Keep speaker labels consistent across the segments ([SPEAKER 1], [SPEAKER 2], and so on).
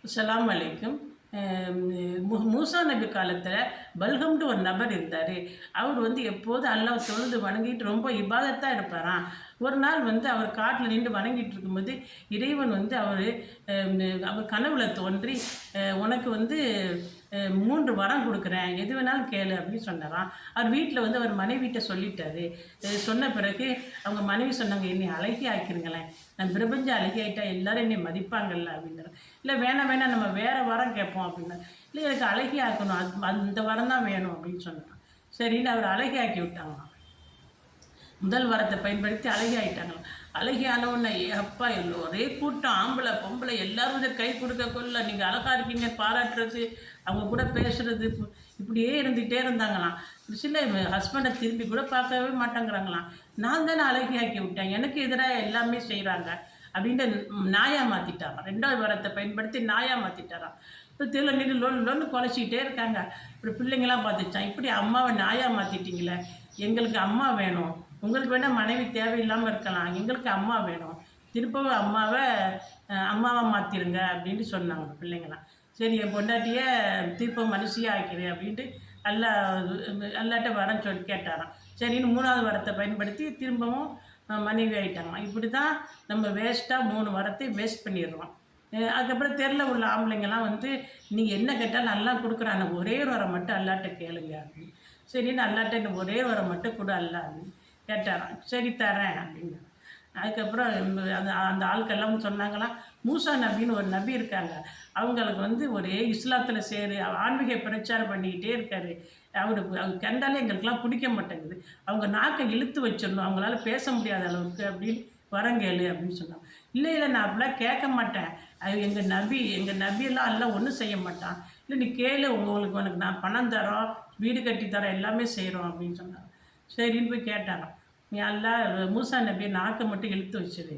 [SPEAKER 1] அஸ்ஸலாமு அலைக்கும். மூசா நபி காலத்தில் பல்கம்னு ஒரு நபர் இருந்தார். அவர் எப்போதும் அல்லாஹ் தொழுது வணங்கிட்டு ரொம்ப இபாதத்தாக இருப்பாராம். ஒரு நாள் அவர் காட்டில் நின்று வணங்கிட்டு இருக்கும்போது இறைவன் அவர் கனவுல தோன்றி, உனக்கு 3 வரம் கொடுக்குறேன், எது வேணாலும் கேளு அப்படின்னு சொன்னாராம். அவர் வீட்டில் அவர் மனைவிட்ட சொல்லிட்டாரு. சொன்ன பிறகு அவங்க மனைவி சொன்னாங்க, என்னை அழகி ஆக்கிருங்களேன், நான் பிரபஞ்சம் அழகி ஆகிட்டா எல்லாரும் என்னை மதிப்பாங்கல்ல அப்படின்னாரு. இல்லை வேணாம் வேணாம், நம்ம வேறு வரம் கேட்போம் அப்படின்னா. இல்லை எனக்கு அழகி ஆக்கணும், அந்த வரம் தான் வேணும் அப்படின்னு சொன்னான். சரின்னு அவர் அழகி ஆக்கி விட்டாங்களாம். முதல் வரத்தை பயன்படுத்தி அழகி ஆகிட்டாங்களாம். அழகி ஆனவுடனே அப்பா ஒரே கூட்டம், ஆம்பளை பொம்பளை எல்லாரும் கை கொடுக்க கொள்ள, நீங்கள் அழகாக இருக்கீங்க பாராட்டுறது, அவங்க கூட பேசுறது, இப்படியே இருந்துகிட்டே இருந்தாங்களாம். சில ஹஸ்பண்டை திரும்பி கூட பார்க்கவே மாட்டேங்கிறாங்களாம். நான் தானே அழகி ஆக்கி விட்டேன், எனக்கு எதிராக எல்லாமே செய்கிறாங்க அப்படின்ட்டு நாயா மாற்றிட்டாராம். 2வது வரத்தை பயன்படுத்தி நாயா மாற்றிட்டாராம். இப்போ தெருவில் நின்று லொன்னு குலைச்சிக்கிட்டே இருக்காங்க. இப்படி பிள்ளைங்களாம் பார்த்துச்சான், இப்படி அம்மாவை நாயா மாற்றிட்டீங்களே, எங்களுக்கு அம்மா வேணும், உங்களுக்கு வேணால் மனைவி தேவையில்லாமல் இருக்கலாம், எங்களுக்கு அம்மா வேணும், திருப்பவும் அம்மாவை மாற்றிருங்க அப்படின்ட்டு சொன்னாங்க பிள்ளைங்களாம். சரி என் பொண்டாட்டியை திருப்பம் மனுஷியாக ஆக்கிறேன் அப்படின்ட்டு அல்லாட்ட வரேன்னு சொல்லி கேட்டாராம். சரின்னு 3வது வரத்தை பயன்படுத்தி திரும்பவும் மனைவி ஆகிட்டாங்களாம். இப்படி தான் நம்ம வேஸ்ட்டாக 3 வரத்தை வேஸ்ட் பண்ணிடுறோம். அதுக்கப்புறம் தெருவில் உள்ள ஆம்பளைங்கள்லாம் நீங்கள் என்ன கேட்டாலும் நல்லா கொடுக்குறாங்க, ஒரே ஒரு வரம் மட்டும் அல்லாட்ட கேளுங்க அப்படின்னு. சரின்னு அல்லாட்ட இந்த ஒரே ஒரு வரம் மட்டும் கொடு அல்லா அப்படின்னு கேட்டாராம். சரி தரேன் அப்படின்னு. அதுக்கப்புறம் அந்த ஆட்கள்லாம் சொன்னாங்களாம், மூசா நபின்னு ஒரு நபி இருக்காங்க, அவங்களுக்கு ஒரே இஸ்லாத்தில் ஆன்மீக பிரச்சாரம் பண்ணிக்கிட்டே இருக்காரு, அவர் கண்டாலே எங்களுக்கெல்லாம் பிடிக்க மாட்டேங்குது, அவங்க நாக்கை இழுத்து வச்சிடணும், அவங்களால பேச முடியாத அளவுக்கு அப்படின்னு வரங்கேளு அப்படின்னு சொன்னாங்க. இல்லை நான் அப்படிலாம் கேட்க மாட்டேன், அது எங்கள் நபியெல்லாம் எல்லாம் ஒன்றும் செய்ய மாட்டான், இல்லை நீ கேளு, உனக்கு நான் பணம் தரோம், வீடு கட்டி தரோம், எல்லாமே செய்கிறோம் அப்படின்னு சொன்னாங்க. சரின்னு போய் கேட்டாங்க. நீ எல்லாம் மூசா நபியை நாக்கை மட்டும் இழுத்து வச்சிரு.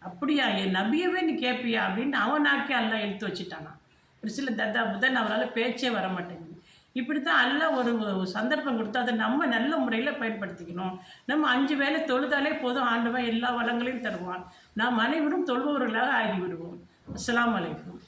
[SPEAKER 1] அப்படியா, என் நபியவே நீ கேட்பியா அப்படின்னு அவன் நாக்கே எல்லாம் இழுத்து வச்சுட்டானா. ஒரு சில புதன் அவரால் பேச்சே வர மாட்டேங்குது. இப்படி தான் எல்லாம் ஒரு சந்தர்ப்பம் கொடுத்தா அதை நம்ம நல்ல முறையில் பயன்படுத்திக்கணும். நம்ம 5 வேளை தொழுதாலே போதும், ஆண்டவன் எல்லா வளங்களையும் தருவான். நாம் அனைவரும் தொழுபவர்களாக ஆகிவிடுவோம். அஸ்ஸலாமு அலைக்கும்.